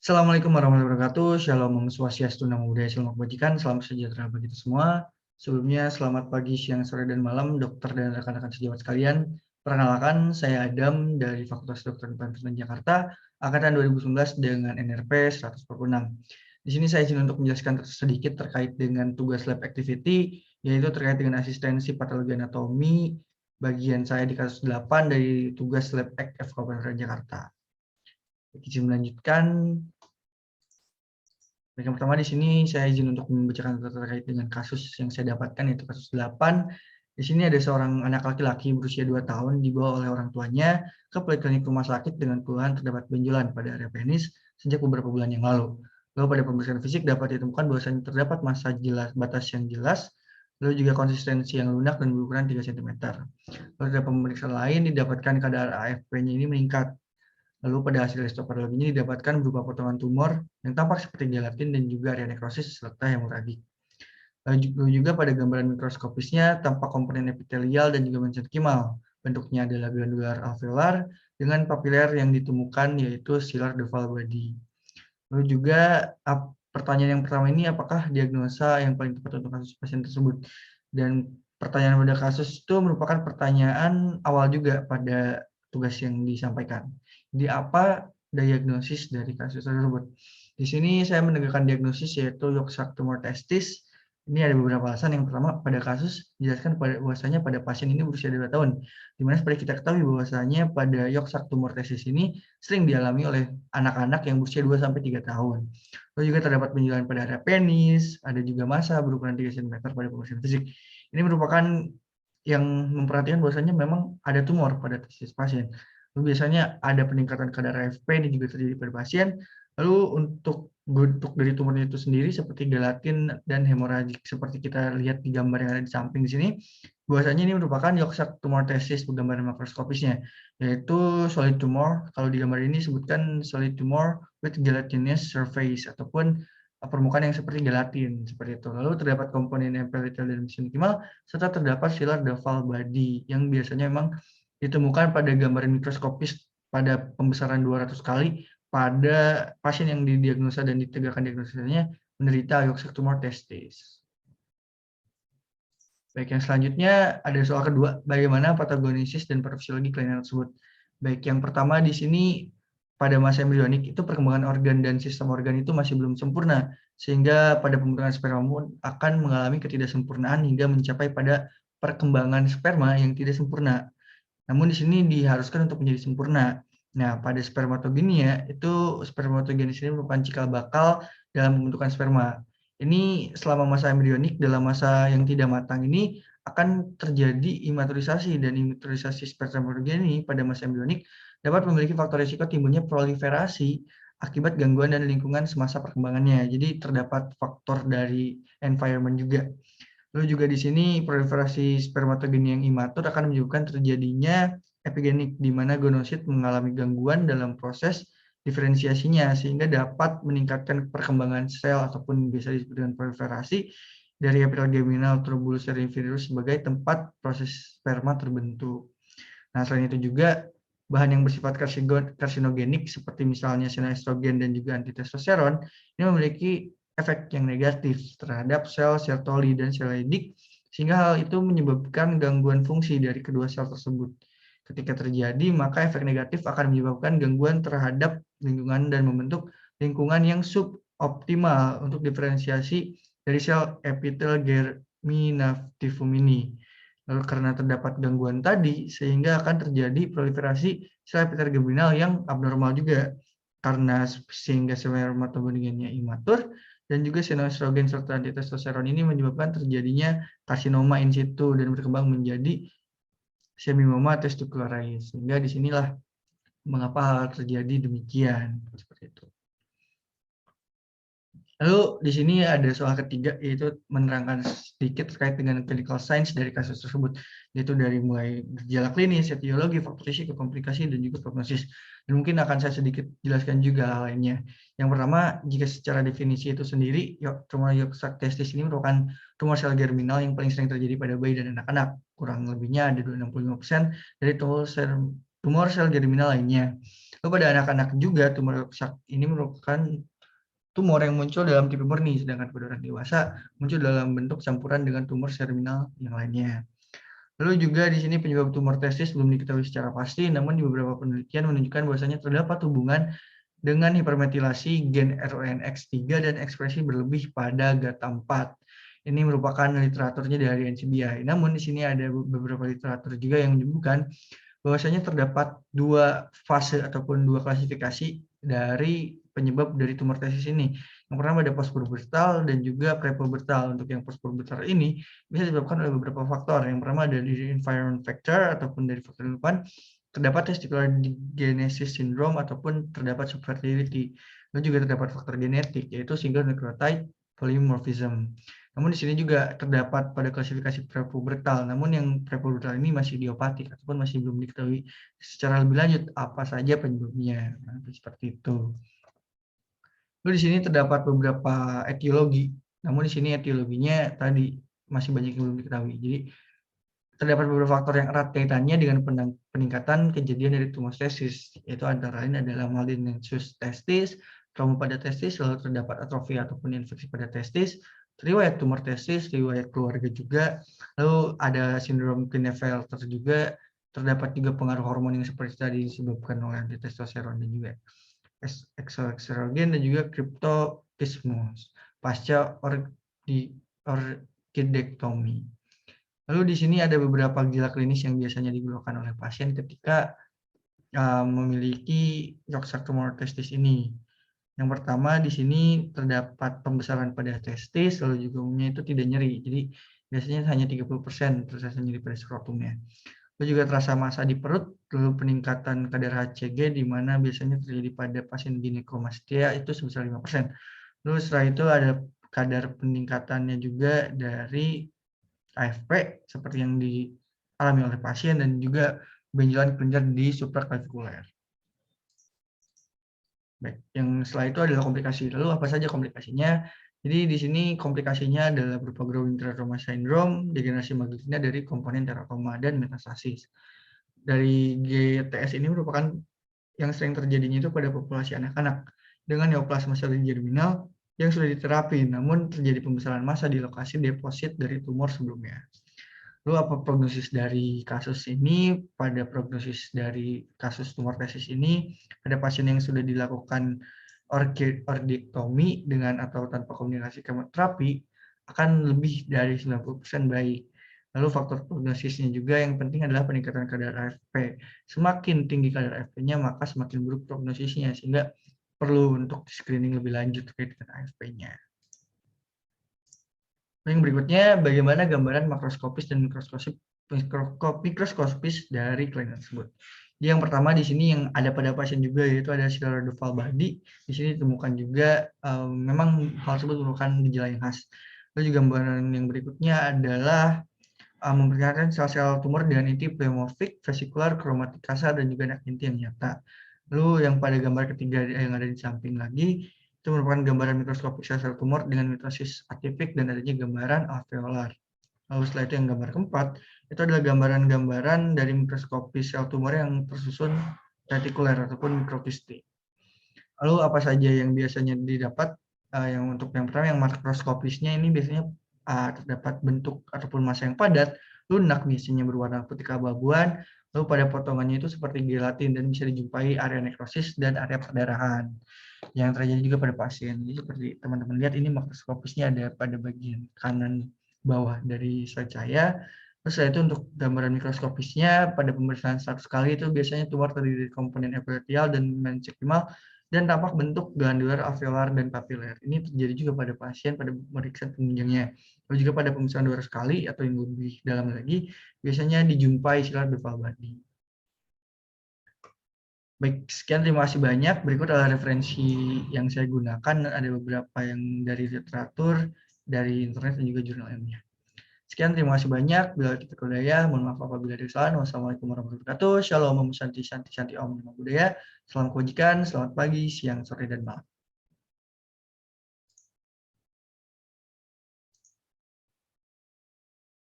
Assalamualaikum warahmatullahi wabarakatuh. Shalom, Om Swastiastu, Namo Buddhaya, Salam Kebajikan, salam sejahtera bagi kita semua. Sebelumnya, selamat pagi, siang, sore, dan malam, dokter dan rekan-rekan sejawat sekalian. Perkenalkan, saya Adam dari Fakultas Kedokteran Universitas Jakarta, angkatan 2019 dengan NRP 146. Di sini saya izin untuk menjelaskan sedikit terkait dengan tugas lab activity, yaitu terkait dengan asistensi patologi anatomi, bagian saya di kasus 8 dari tugas lab act Kabupaten Jakarta. Izin melanjutkan. Yang pertama di sini saya izin untuk membacakan terkait dengan kasus yang saya dapatkan, yaitu kasus 8. Di sini ada seorang anak laki-laki berusia 2 tahun dibawa oleh orang tuanya ke poliklinik rumah sakit dengan keluhan terdapat benjolan pada area penis sejak beberapa bulan yang lalu. Lalu pada pemeriksaan fisik dapat ditemukan bahwasanya terdapat massa jelas batas yang jelas, lalu juga konsistensi yang lunak dan berukuran 3 cm. Lalu pada pemeriksaan lain didapatkan kadar AFP-nya ini meningkat. Lalu pada hasil histopatologinya didapatkan berupa potongan tumor yang tampak seperti gelatin dan juga area nekrosis serta hemoragik. Lalu juga pada gambaran mikroskopisnya tampak komponen epitelial dan juga mesenkimal. Bentuknya adalah glandular alveolar dengan papiler yang ditemukan yaitu Scylla duval body. Lalu juga pertanyaan yang pertama ini, apakah diagnosa yang paling tepat untuk kasus pasien tersebut? Dan pertanyaan pada kasus itu merupakan pertanyaan awal juga pada tugas yang disampaikan. Jadi apa diagnosis dari kasus tersebut? Di sini saya menegakkan diagnosis yaitu York-Sharp tumor testis. Ini ada beberapa alasan. Yang pertama, pada kasus dijelaskan bahwasanya pada pasien ini berusia 2 tahun. Dimana seperti kita ketahui bahwasanya pada York-Sharp tumor testis ini sering dialami oleh anak-anak yang berusia 2-3 tahun. Lalu juga terdapat benjolan pada area penis, ada juga massa berukuran 3 cm pada pemeriksaan fisik. Ini merupakan yang memperhatikan bahwasanya memang ada tumor pada testis pasien. Lalu biasanya ada peningkatan kadar AFP ini juga terjadi pada pasien. Lalu untuk bentuk dari tumornya itu sendiri seperti gelatin dan hemoragik seperti kita lihat di gambar yang ada di samping di sini, bahwasanya ini merupakan York-Sharp tumor testis gambaran makroskopisnya, yaitu solid tumor. Kalau di gambar ini disebutkan solid tumor with gelatinous surface ataupun permukaan yang seperti gelatin seperti itu. Lalu terdapat komponen epithelial dan mesenchymal serta terdapat Scylla duval body yang biasanya memang ditemukan pada gambaran mikroskopis pada pembesaran 200 kali pada pasien yang didiagnosa dan ditegakkan diagnosisnya menderita York-Sharp tumor testis. Baik, yang selanjutnya ada soal kedua, bagaimana patogenesis dan patofisiologi kelainan tersebut. Baik, yang pertama di sini pada masa embrionik itu perkembangan organ dan sistem organ itu masih belum sempurna, sehingga pada pembentukan sperma akan mengalami ketidaksempurnaan hingga mencapai pada perkembangan sperma yang tidak sempurna. Namun di sini diharuskan untuk menjadi sempurna. Nah, pada spermatogenia itu spermatogenesis ini merupakan cikal bakal dalam pembentukan sperma. Ini selama masa embrionik, dalam masa yang tidak matang ini akan terjadi imaturisasi, dan imaturisasi spermatogeni pada masa embrionik dapat memiliki faktor risiko timbulnya proliferasi akibat gangguan dan lingkungan semasa perkembangannya. Jadi terdapat faktor dari environment juga. Lalu juga di sini proliferasi spermatogeni yang imatur akan menyebabkan terjadinya epigenik, di mana gonosit mengalami gangguan dalam proses diferensiasinya sehingga dapat meningkatkan perkembangan sel ataupun biasa disebut dengan proliferasi dari epitel geminal turbulus inferiorus sebagai tempat proses sperma terbentuk. Nah, selain itu juga bahan yang bersifat karsinogenik seperti misalnya senoestrogen dan juga antitestosteron ini memiliki efek yang negatif terhadap sel Sertoli dan sel Leydig, sehingga hal itu menyebabkan gangguan fungsi dari kedua sel tersebut. Ketika terjadi, maka efek negatif akan menyebabkan gangguan terhadap lingkungan dan membentuk lingkungan yang suboptimal untuk diferensiasi dari sel epitel germinativum ini. Lalu karena terdapat gangguan tadi, sehingga akan terjadi proliferasi sel epitel germinal yang abnormal juga. Karena sehingga spermatogenesia imatur dan juga senoestrogen serta antitestosteron ini menyebabkan terjadinya karsinoma in situ dan berkembang menjadi semimoma testicularis. Sehingga disinilah mengapa hal terjadi demikian seperti itu. Lalu di sini ada soal ketiga, yaitu menerangkan sedikit terkait dengan clinical signs dari kasus tersebut, yaitu dari mulai gejala klinis, etiologi, faktor risiko, komplikasi, dan juga prognosis. Dan mungkin akan saya sedikit jelaskan juga hal lainnya. Yang pertama, jika secara definisi itu sendiri, tumor York-Sharp testis ini merupakan tumor sel germinal yang paling sering terjadi pada bayi dan anak-anak. Kurang lebihnya ada 65% dari tumor sel germinal lainnya. Lalu pada anak-anak juga tumor ini merupakan tumor yang muncul dalam tipe murni, sedangkan pada orang dewasa muncul dalam bentuk campuran dengan tumor serminal yang lainnya. Lalu juga di sini penyebab tumor testis belum diketahui secara pasti, namun di beberapa penelitian menunjukkan bahwasanya terdapat hubungan dengan hipermetilasi gen RONX3 dan ekspresi berlebih pada GATA4. Ini merupakan literaturnya dari NCBI. Namun di sini ada beberapa literatur juga yang menyebutkan bahwasanya terdapat dua fase ataupun dua klasifikasi dari penyebab dari tumor testis ini. Yang pertama ada postpubertal dan juga prepubertal. Untuk yang postpubertal ini bisa disebabkan oleh beberapa faktor. Yang pertama ada dari environment factor ataupun dari faktor lingkungan, terdapat testicular genesis syndrome ataupun terdapat subfertility. Lalu juga terdapat faktor genetik yaitu single nucleotide polymorphism. Namun di sini juga terdapat pada klasifikasi prepubertal, namun yang prepubertal ini masih idiopatik ataupun masih belum diketahui secara lebih lanjut apa saja penyebabnya. Nah, seperti itu. Lalu di sini terdapat beberapa etiologi, namun di sini etiologinya tadi masih banyak yang belum diketahui. Jadi terdapat beberapa faktor yang erat kaitannya dengan peningkatan kejadian dari tumor testis, yaitu antara lain adalah malignantius testis, trauma pada testis, lalu terdapat atrofi ataupun infeksi pada testis, riwayat tumor testis, riwayat keluarga juga, lalu ada sindrom Klinefelter juga, terdapat juga pengaruh hormon yang seperti tadi disebabkan oleh antitestosteron dan juga exoestrogen dan juga cryptorchidismus pasca orchidectomy. Lalu di sini ada beberapa gejala klinis yang biasanya dikeluhkan oleh pasien ketika memiliki Yorkshire tumor testis ini. Yang pertama di sini terdapat pembesaran pada testis, lalu juga umumnya itu tidak nyeri. Jadi biasanya hanya 30% terasa nyeri pada skrotumnya. Lalu juga terasa massa di perut, lalu peningkatan kadar HCG di mana biasanya terjadi pada pasien ginekomastia itu sebesar 5%. Lalu setelah itu ada kadar peningkatannya juga dari AFP seperti yang dialami oleh pasien dan juga benjolan kelenjar di supraclavikuler. Baik, yang setelah itu adalah komplikasi. Lalu apa saja komplikasinya? Jadi di sini komplikasinya adalah berupa growing teratoma syndrome, degenerasi maligna dari komponen teratoma dan metastasis. Dari GTS ini merupakan yang sering terjadinya itu pada populasi anak-anak dengan neoplasma sel germinal yang sudah diterapi, namun terjadi pembesaran massa di lokasi deposit dari tumor sebelumnya. Lalu apa prognosis dari kasus ini? Pada prognosis dari kasus tumor testis ini, pada pasien yang sudah dilakukan orchidectomy dengan atau tanpa kombinasi kemoterapi akan lebih dari 90% baik. Lalu faktor prognosisnya juga yang penting adalah peningkatan kadar AFP. Semakin tinggi kadar AFP-nya, maka semakin buruk prognosisnya, sehingga perlu untuk screening lebih lanjut terkait dengan AFP-nya. Yang berikutnya, bagaimana gambaran makroskopis dan mikroskopis dari kelainan tersebut. Yang pertama di sini yang ada pada pasien juga yaitu ada cellular duval body. Di sini ditemukan juga memang hal tersebut merupakan gejala yang khas. Lalu juga gambaran yang berikutnya adalah memperlihatkan sel-sel tumor dengan inti pleomorfik, vesikular, kromatik kasar, dan juga anak inti yang nyata. Lalu yang pada gambar ketiga yang ada di samping lagi, itu merupakan gambaran mikroskopik sel-sel tumor dengan mitosis atipik dan adanya gambaran alveolar. Lalu setelah itu yang gambar keempat, itu adalah gambaran-gambaran dari mikroskopis sel tumor yang tersusun retikuler ataupun mikrokisti. Lalu apa saja yang biasanya didapat? Yang untuk yang pertama yang makroskopisnya ini biasanya terdapat bentuk ataupun massa yang padat, lunak biasanya berwarna putih keabu-abuan, lalu pada potongannya itu seperti gelatin dan bisa dijumpai area nekrosis dan area perdarahan yang terjadi juga pada pasien. Jadi seperti teman-teman lihat ini makroskopisnya ada pada bagian kanan bawah dari slide saya. Terus setelah itu untuk gambaran mikroskopisnya pada pemeriksaan 100 kali itu biasanya tumor terdiri dari komponen epitelial dan mesenkimal dan tampak bentuk glandular, alveolar, dan papiler. Ini terjadi juga pada pasien pada pemeriksaan penunjangnya. Lalu juga pada pemeriksaan 200 kali atau yang lebih dalam lagi, biasanya dijumpai cellular duval body. Baik, sekian terima kasih banyak. Berikut adalah referensi yang saya gunakan. Ada beberapa yang dari literatur, dari internet, dan juga jurnal ilmiah. Sekian terima kasih banyak. Bila kita kudaya, mohon maaf apabila ada kesalahan. Wassalamualaikum warahmatullahi wabarakatuh. Shalom, om santi, santi, santi, om namo buddhaya. Salam kebajikan, selamat pagi, siang, sore, dan malam.